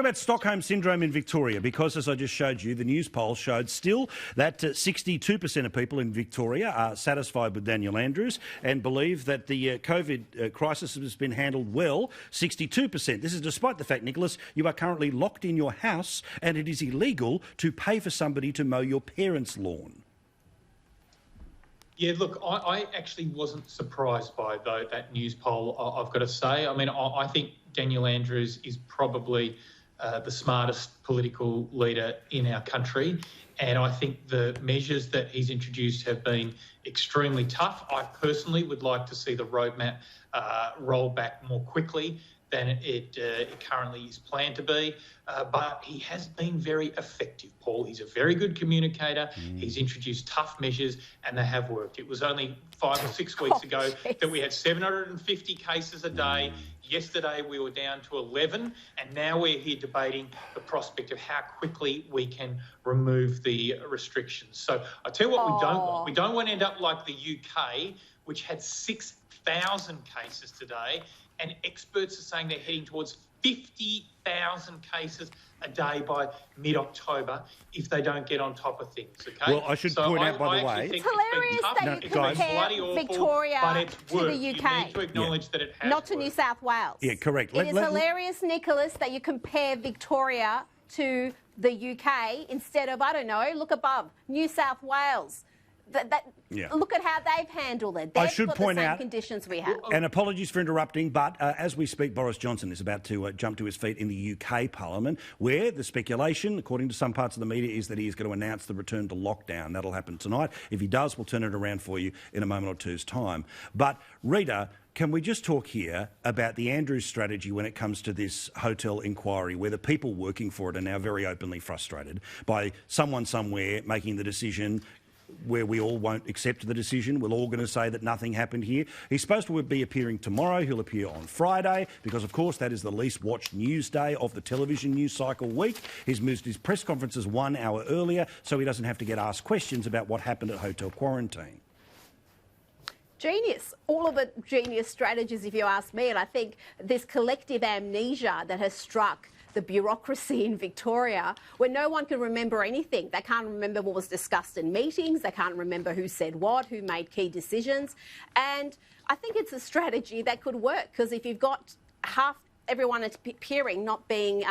about Stockholm Syndrome in Victoria? Because, as I just showed you, the news poll showed still that 62% of people in Victoria are satisfied with Daniel Andrews and believe that the COVID crisis has been handled well. 62%. This is despite the fact, Nicholas, you are currently locked in your house and it is illegal to pay for somebody to mow your parents' lawn. Yeah, look, I actually wasn't surprised by that news poll, I've got to say. I mean, I think Daniel Andrews is probably the smartest political leader in our country, and I think the measures that he's introduced have been extremely tough. I personally would like to see the roadmap roll back more quickly than it currently is planned to be. But he has been very effective, Paul. He's a very good communicator. He's introduced tough measures and they have worked. It was only 5 or 6 weeks ago that we had 750 cases a day. Yesterday we were down to 11, and now we're here debating the prospect of how quickly we can remove the restrictions. So I tell you what we don't want. We don't want to end up like the UK, which had 6,000 cases today, and experts are saying they're heading towards 50,000 cases a day by mid-October if they don't get on top of things, okay? Well, I should point out, by the way... It's hilarious that you compare Victoria to the UK. You need to acknowledge that it has not to New South Wales. Yeah, correct. It is hilarious, Nicholas, that you compare Victoria to the UK instead of, I don't know, look above, New South Wales. Look at how they've handled it. I should point out, conditions we have. And apologies for interrupting, but as we speak, Boris Johnson is about to jump to his feet in the UK Parliament, where the speculation, according to some parts of the media, is that he is going to announce the return to lockdown. That'll happen tonight. If he does, we'll turn it around for you in a moment or two's time. But, Rita, can we just talk here about the Andrews strategy when it comes to this hotel inquiry, where the people working for it are now very openly frustrated by someone somewhere making the decision where we all won't accept the decision. We're all going to say that nothing happened here. He's supposed to be appearing tomorrow. He'll appear on Friday because, of course, that is the least watched news day of the television news cycle week. He's moved his press conferences 1 hour earlier so he doesn't have to get asked questions about what happened at hotel quarantine. Genius. All of it genius strategies, if you ask me. And I think this collective amnesia that has struck the bureaucracy in Victoria, where no one can remember anything. They can't remember what was discussed in meetings. They can't remember who said what, who made key decisions. And I think it's a strategy that could work, because if you've got half everyone appearing not being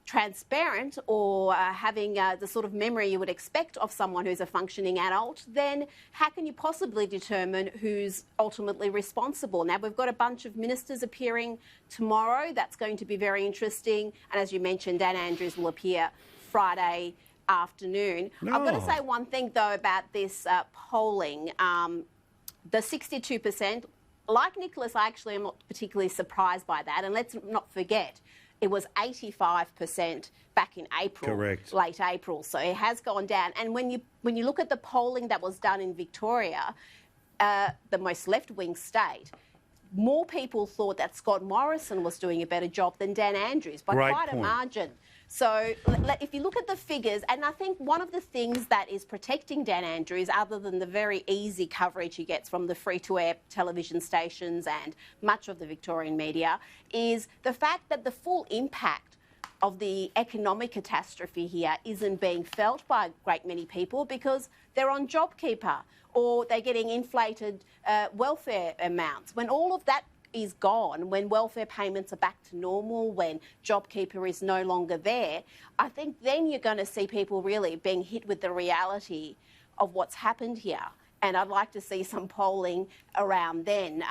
transparent or having the sort of memory you would expect of someone who's a functioning adult, then how can you possibly determine who's ultimately responsible? Now, we've got a bunch of ministers appearing tomorrow. That's going to be very interesting. And as you mentioned, Dan Andrews will appear Friday afternoon. I've got to say one thing, though, about this polling. The 62%, like Nicholas, I actually am not particularly surprised by that. And let's not forget, it was 85% back in April, correct, late April. So it has gone down. And when you look at the polling that was done in Victoria, the most left-wing state, more people thought that Scott Morrison was doing a better job than Dan Andrews by quite a margin. So if you look at the figures, and I think one of the things that is protecting Dan Andrews, other than the very easy coverage he gets from the free-to-air television stations and much of the Victorian media, is the fact that the full impact of the economic catastrophe here isn't being felt by a great many people because they're on JobKeeper or they're getting inflated welfare amounts. When all of that is gone, when welfare payments are back to normal, when JobKeeper is no longer there, I think then you're going to see people really being hit with the reality of what's happened here. And I'd like to see some polling around then.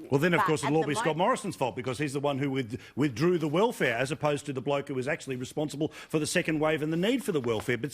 Well, then, of course, it'll all be Scott Morrison's fault because he's the one who withdrew the welfare as opposed to the bloke who was actually responsible for the second wave and the need for the welfare. But